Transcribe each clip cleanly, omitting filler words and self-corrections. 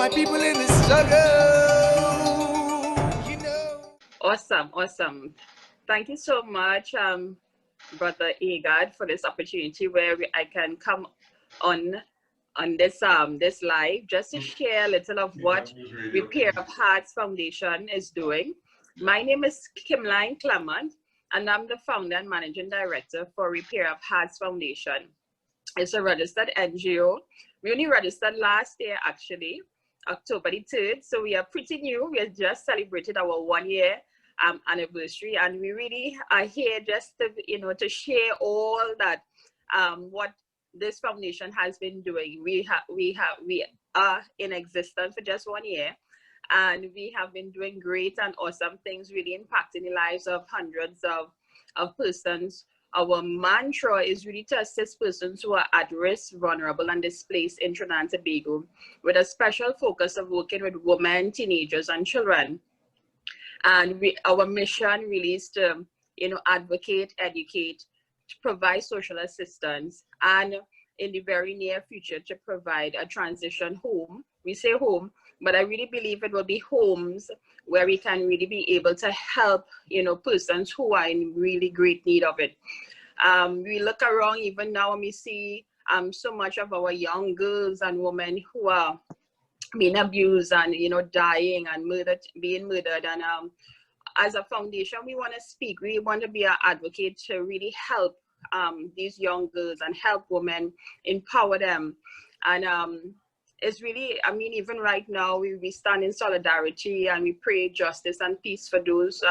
my people in the struggle, you know. Awesome, awesome. Thank you so much, Brother Agard, for this opportunity where I can come on this live just to share a little of what Repair of Hearts Foundation is doing. My name is Kimline Clement, and I'm the founder and managing director for Repair of Hearts Foundation. It's a registered NGO. We only registered last year, actually, October the 3rd. So we are pretty new. We have just celebrated our 1 year anniversary, and we really are here just to, to share all that what this foundation has been doing. We are in existence for just 1 year, and we have been doing great and awesome things, really impacting the lives of hundreds of persons. Our mantra is really to assist persons who are at risk, vulnerable, and displaced in Trinidad and Tobago, with a special focus of working with women, teenagers, and children. And our mission really is to, advocate, educate, to provide social assistance, and in the very near future to provide a transition home. We say home, but I really believe it will be homes where we can really be able to help, persons who are in really great need of it. We look around even now and we see so much of our young girls and women who are being abused and, dying and being murdered. And as a foundation, we want to speak. We want to be an advocate to really help these young girls and help women, empower them. And it's really, even right now, we stand in solidarity and we pray justice and peace for those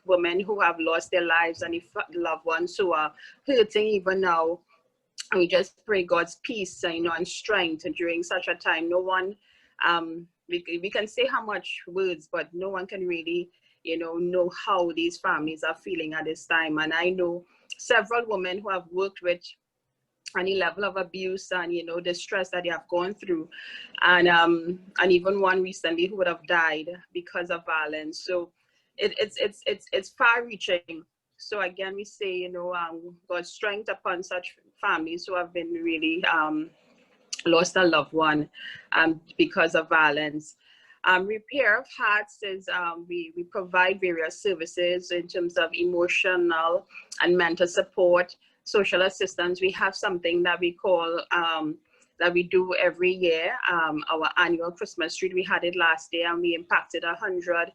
women who have lost their lives and the loved ones who are hurting even now. And we just pray God's peace, and strength during such a time. No one, we can say how much words, but no one can really, know how these families are feeling at this time. And I know several women who have worked with any level of abuse and the stress that they have gone through, and even one recently who would have died because of violence. So it's far-reaching. So again, we say God's strength upon such families who have been really lost a loved one because of violence. Repair of Hearts is we provide various services in terms of emotional and mental support, social assistance. We have something that we call that we do every year, our annual Christmas treat. We had it last year and we impacted 100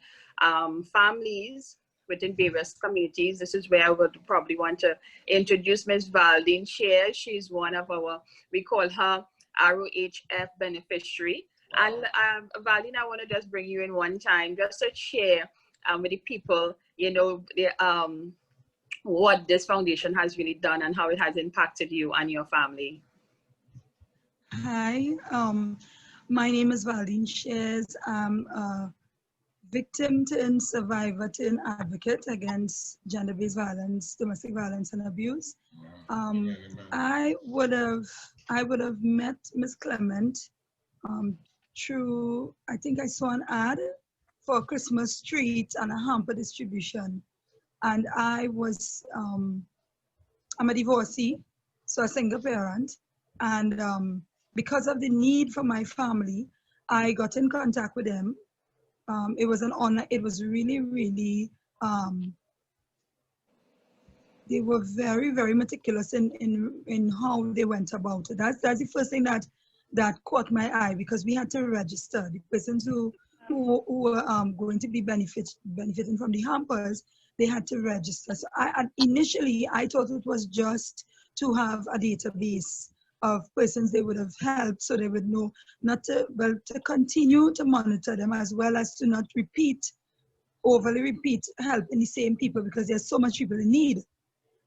families within various communities. This is where I would probably want to introduce Ms. Valdeen Shears. She's one of our, we call her ROHF Beneficiary. And Valdeen, I want to just bring you in one time just to share with the people, what this foundation has really done and how it has impacted you and your family. Hi, my name is Valdeen Shears. I'm a victim turned survivor turned advocate against gender-based violence, domestic violence, and abuse. I would have met Ms. Clement through, I think I saw an ad for a Christmas treat and a hamper distribution. And I was, I'm a divorcee, so a single parent. And because of the need for my family, I got in contact with them. It was an honor. It was really, really, they were very, very meticulous in how they went about it. That's the first thing that caught my eye, because we had to register the persons who were going to be benefiting from the hampers. They had to register. So initially I thought it was just to have a database of persons they would have helped, so they would know to continue to monitor them, as well as to not overly repeat helping the same people, because there's so much people in need.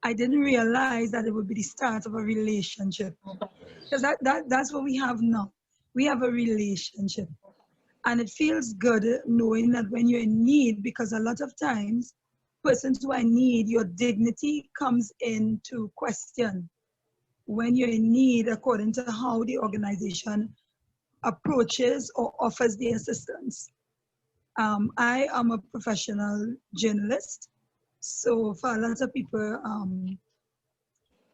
I didn't realize that it would be the start of a relationship, because that's what we have now. We have a relationship, and it feels good knowing that when you're in need, because a lot of times persons who are in need, your dignity comes into question when you're in need, according to how the organization approaches or offers the assistance. I am a professional journalist, so for a lot of people,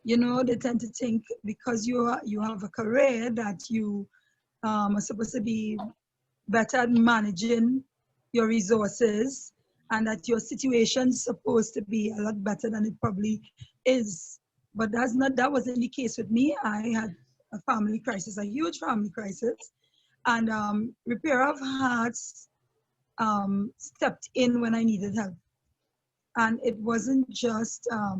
they tend to think because you have a career that you are supposed to be better at managing your resources, and that your situation's supposed to be a lot better than it probably is. But that wasn't the case with me. I had a family crisis, a huge family crisis, and Repair of Hearts stepped in when I needed help. And it wasn't just a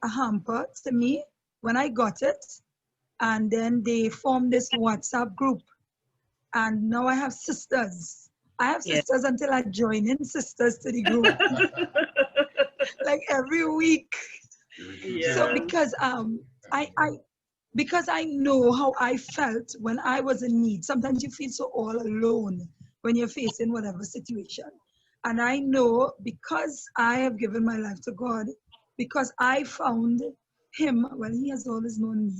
hamper to me when I got it. And then they formed this WhatsApp group. And now I have sisters. I have sisters until I join in sisters to the group. Like every week. Yeah. So because I know how I felt when I was in need. Sometimes you feel so all alone when you're facing whatever situation. And I know because I have given my life to God, because I found him, well, he has always known me.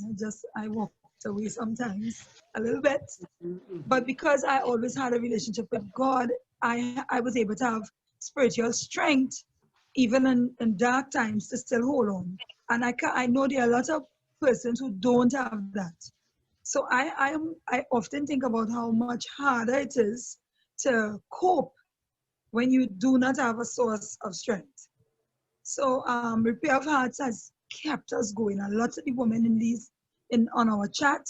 I walked away sometimes a little bit. But because I always had a relationship with God, I was able to have spiritual strength, even in dark times, to still hold on. And I know there are a lot of persons who don't have that. So I often think about how much harder it is to cope when you do not have a source of strength. So Repair of Hearts has kept us going. A lot of the women on our chat,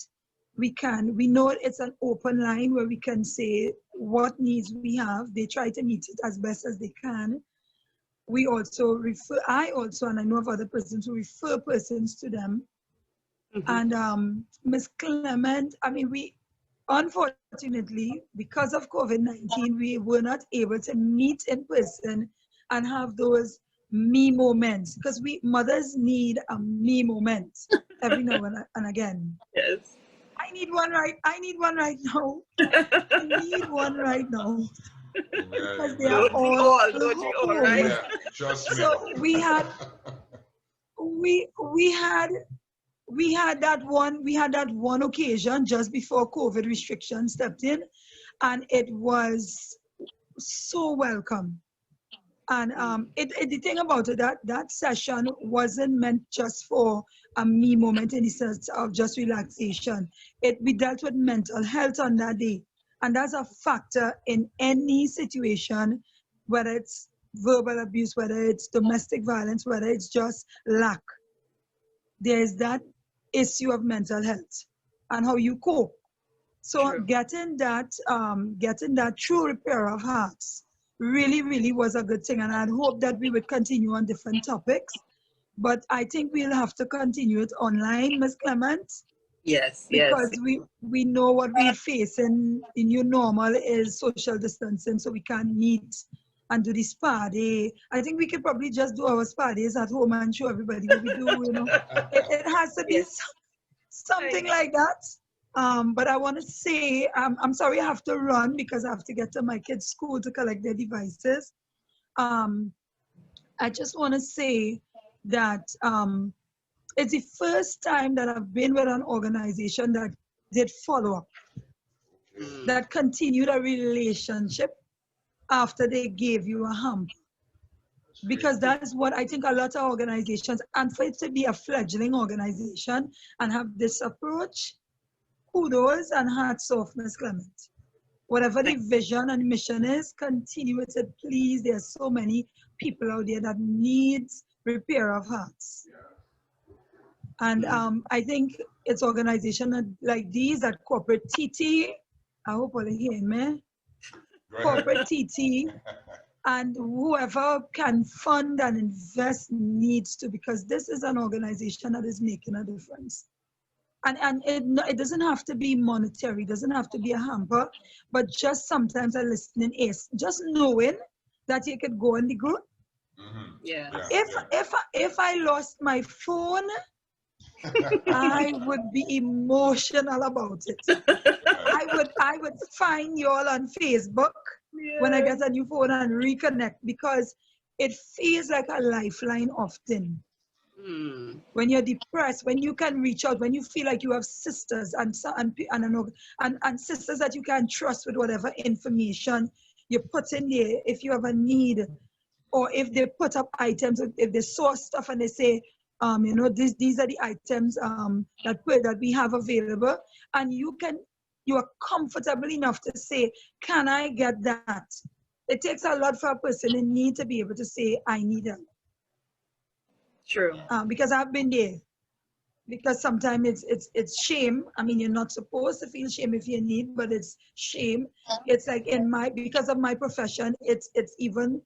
we know it's an open line where we can say what needs we have. They try to meet it as best as they can. We also and I know of other persons who refer persons to them. And Ms. Clement, I mean, unfortunately, because of COVID-19, we were not able to meet in person and have those me moments, because mothers need a me moment every now and again. Yes. I need one right now. I need one right now. Because they are all home. Right? Yeah, trust me. So we had that one occasion just before COVID restrictions stepped in, and it was so welcome. And the thing about it, that session wasn't meant just for a me moment in the sense of just relaxation. We dealt with mental health on that day. And that's a factor in any situation, whether it's verbal abuse, whether it's domestic violence, whether it's just lack. There's that issue of mental health and how you cope. So getting that true Repair of Hearts really, really was a good thing. And I'd hope that we would continue on different topics. But I think we'll have to continue it online, Ms. Clement. Yes, because we know what we face in new normal is social distancing, so we can't meet and do the spa day. I think we could probably just do our spa days at home and show everybody what we do, you know. It has to be something like that. But I want to say, I'm sorry I have to run because I have to get to my kids' school to collect their devices. I just want to say that it's the first time that I've been with an organization that did follow up, that continued a relationship after they gave you a hump. Because that's what I think a lot of organizations, and for it to be a fledgling organization and have this approach, kudos and hats off, Ms. Clement. Whatever the vision and mission is, continue with it, please. There are so many people out there that need Repair of Hearts. And I think it's organizations like these, that corporate TT, I hope all are hearing me, corporate TT, and whoever can fund and invest needs to, because this is an organization that is making a difference. And it doesn't have to be monetary, it doesn't have to be a hamper, but just sometimes a listening ears, just knowing that you could go in the group. If I lost my phone, I would be emotional about it. I would find you all on Facebook when I get a new phone and reconnect, because it feels like a lifeline often. When you're depressed, when you can reach out, when you feel like you have sisters and sisters that you can trust with whatever information you put in there, if you have a need, or if they put up items, if they source stuff and they say, these are the items that we have available, and you you are comfortable enough to say, can I get that? It takes a lot for a person in need to be able to say, I need help. True. Because I've been there. Because sometimes it's shame. I mean, you're not supposed to feel shame if you need, but it's shame. It's like because of my profession, it's even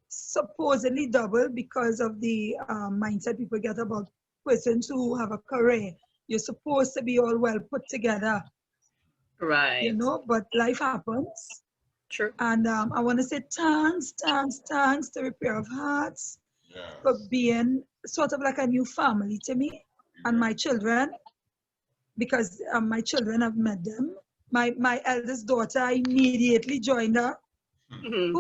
supposedly double because of the mindset people get about persons who have a career. You're supposed to be all well put together, Right. you know, but life happens. True. And I want to say thanks to Repair of Hearts for being sort of like a new family to me and my children, because my children have met them. My eldest daughter, I immediately joined her. Mm-hmm.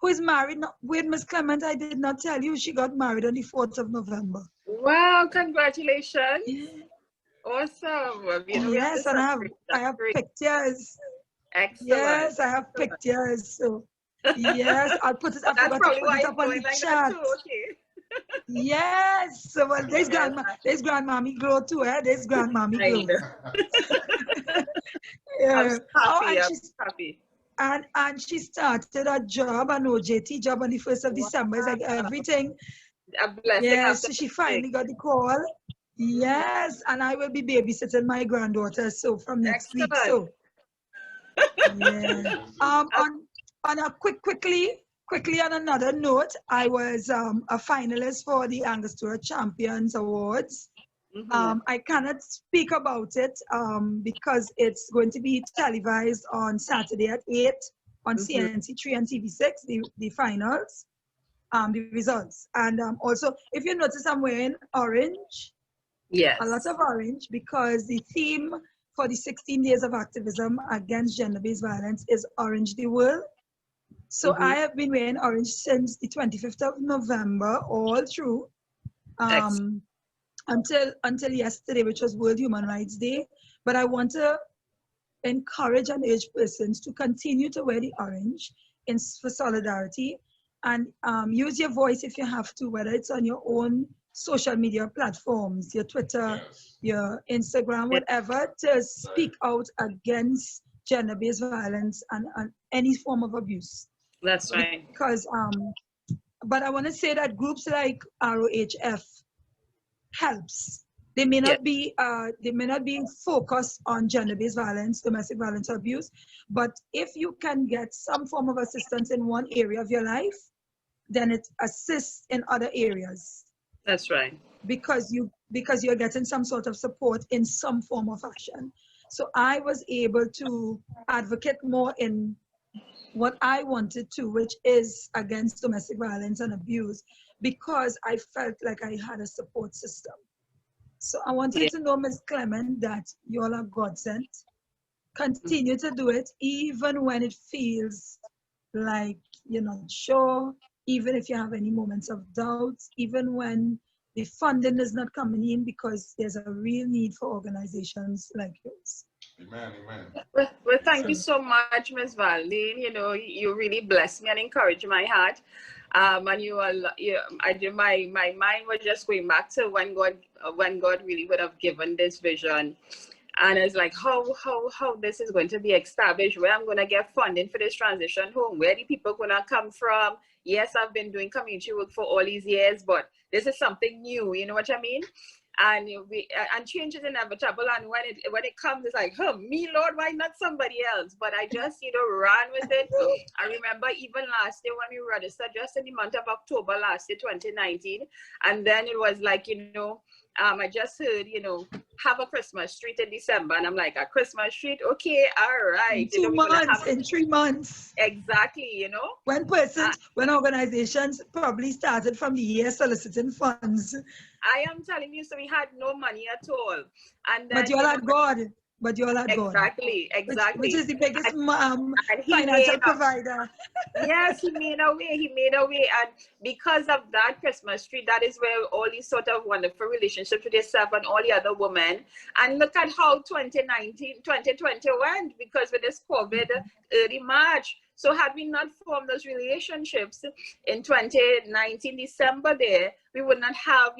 Who is married now? Wait, Miss Clement, I did not tell you she got married on the 4th of November. Wow, congratulations. Yeah. Awesome. Well, you know, Yes, and I have pictures. Excellent. Yes, I have pictures. So yes, I'll put it. I That's forgot to probably put why it it's up on going the like chat. that too. Okay. Yes. So well, there's Yes. grandmommy glow too. There's grandmommy I glow. know. Yeah. I'm happy. And I'm she's happy. and she started a job, an OJT job on the 1st of Wow. December. It's like everything. A blessing Yes, after so she blessing. finally got the call. Yes, and I will be babysitting my granddaughter so from next week. Excellent. So yeah. On a quickly on another note, I was a finalist for the Angostura Champions Awards. Mm-hmm. I cannot speak about it because it's going to be televised on Saturday at 8 on CNC3 and TV6, the finals. The results. And also, if you notice, I'm wearing orange, Yes. a lot of orange, because the theme for the 16 days of activism against gender-based violence is Orange the World. So I have been wearing orange since the 25th of November, all through, until yesterday, which was World Human Rights Day. But I want to encourage and urge persons to continue to wear the orange for solidarity. And use your voice if you have to, whether it's on your own social media platforms, your Twitter, your Instagram, whatever, to speak out against gender-based violence and any form of abuse. That's right. Because, but I want to say that groups like ROHF helps. They may not be focused on gender-based violence, domestic violence, or abuse, but if you can get some form of assistance in one area of your life, then it assists in other areas. That's right. Because you're getting some sort of support in some form of action. So I was able to advocate more in what I wanted to, which is against domestic violence and abuse, because I felt like I had a support system. So I want you to know, Ms. Clement, that you all are God sent. Continue to do it, even when it feels like you're not sure, even if you have any moments of doubt, even when the funding is not coming in, because there's a real need for organizations like yours. Amen, amen. Well, thank you so much, Ms. Valdeen. You know, you really blessed me and encouraged my heart. And my mind was just going back to when God really would have given this vision. And it's like, how this is going to be established, where I'm going to get funding for this transition home, where the people going to come from. Yes, I've been doing community work for all these years, but this is something new, you know what I mean? And change is inevitable, and when it comes, it's like, me, Lord, why not somebody else? But I just, ran with it. I remember even last year when we registered, just in the month of October last year, 2019, and then it was like, I just heard, have a Christmas treat in December, and I'm like, a Christmas treat, okay, all right. In 2 months, in 3 months. Exactly, When organizations probably started from the year soliciting funds. I am telling you, so we had no money at all. And then, but you all had God. But you all had God. Exactly. Which is the biggest and financial provider. Yes, he made a way. And because of that Christmas tree, that is where all these sort of wonderful relationships with yourself and all the other women. And look at how 2020 went, because with this COVID, early March. So had we not formed those relationships in 2019, December there, we would not have,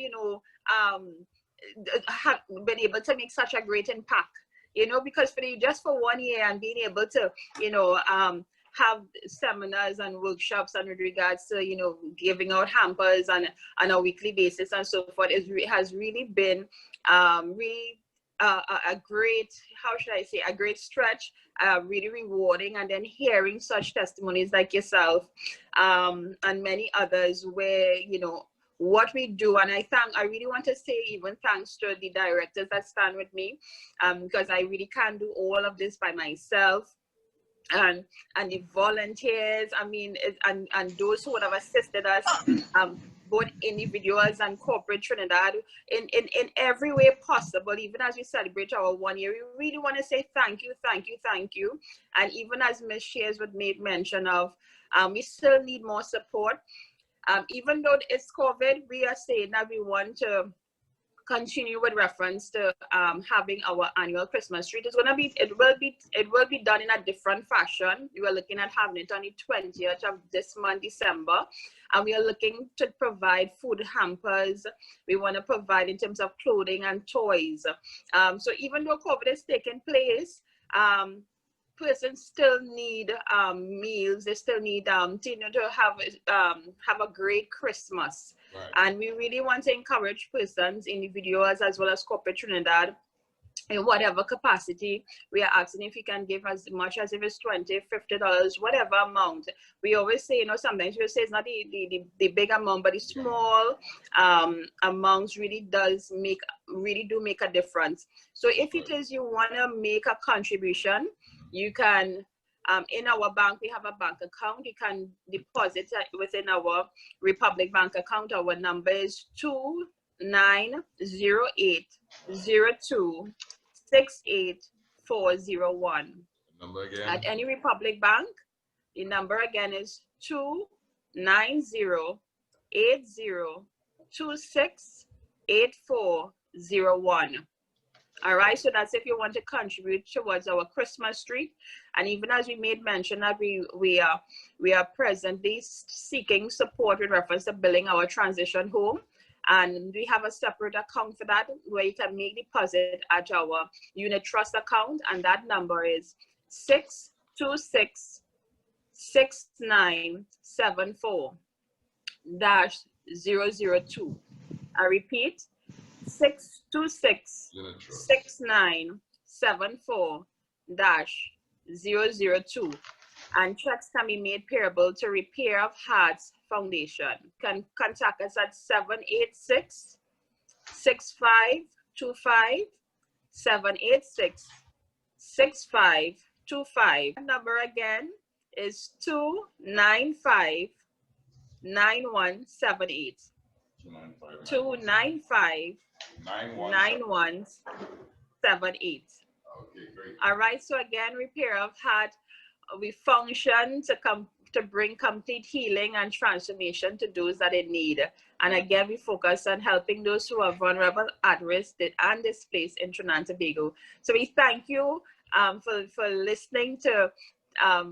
have been able to make such a great impact. because just for 1 year and being able to, have seminars and workshops and with regards to, giving out hampers on a weekly basis and so forth, has really been a great, how should I say, a great stretch, really rewarding. And then hearing such testimonies like yourself and many others where, what we do. And I really want to say even thanks to the directors that stand with me, because I really can't do all of this by myself. And the volunteers, and those who would have assisted us, both individuals and corporate Trinidad, in every way possible. Even as we celebrate our 1 year, we really want to say thank you. And even as Ms. Shears would make mention of, we still need more support. Even though it's COVID, we are saying that we want to continue with reference to having our annual Christmas treat. It will be done in a different fashion. We are looking at having it on the 20th of this month, December, and we are looking to provide food hampers. We want to provide in terms of clothing and toys. So even though COVID is taking place, persons still need meals. They still need to have a great Christmas. Right. And we really want to encourage persons, individuals, as well as corporate Trinidad, in whatever capacity. We are asking if you can give as much as if it's $20, $50, whatever amount. We always say, sometimes we say it's not the big amount, but the small amounts really do make a difference. So if it is you want to make a contribution, you can, in our bank, we have a bank account. You can deposit within our Republic Bank account. Our number is 2908026841. Number again? At any Republic Bank, the number again is 29080268401. All right, so that's if you want to contribute towards our Christmas treat. And even as we made mention that we are presently seeking support with reference to building our transition home, and we have a separate account for that where you can make deposit at our unit trust account, and that number is 626-6974-002. I repeat, 626-6974-002, and checks can be made payable to Repair of Hearts Foundation. You can contact us at 786-6525, 786-6525. Number again is 295-9178. 295-9178. Okay, great. All right, so again, Repair of Heart, we function to bring complete healing and transformation to those that in need. And again, we focus on helping those who are vulnerable, at risk, and displaced in Trinidad and Tobago. So we thank you for listening to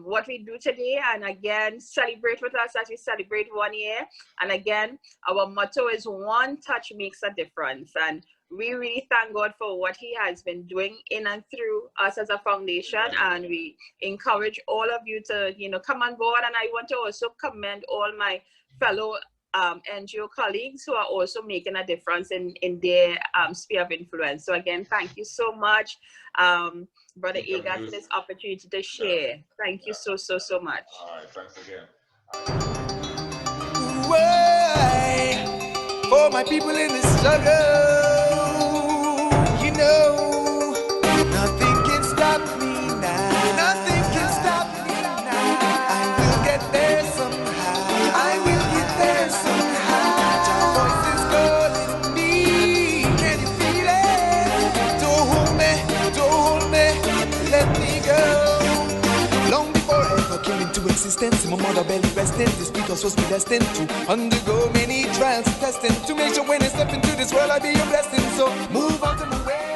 what we do today, and again, celebrate with us as we celebrate 1 year. And again, our motto is one touch makes a difference, and we really thank God for what he has been doing in and through us as a foundation. And we encourage all of you to come on board. And I want to also commend all my fellow NGO colleagues who are also making a difference in their sphere of influence. So again, thank you so much, Brother Agard, for this opportunity to share. Thank you so much. All right, thanks again. For my people in the struggle, nothing can stop me now. Nothing can stop me now. I will get there somehow. I will get there somehow. Your voice is calling me. Can you feel it? Don't hold me, let me go. Long before I ever came into existence, in my mother belly resting, this because was predestined to undergo many trials and testing, to make sure when I step into this world I be a blessing. So move out of my way.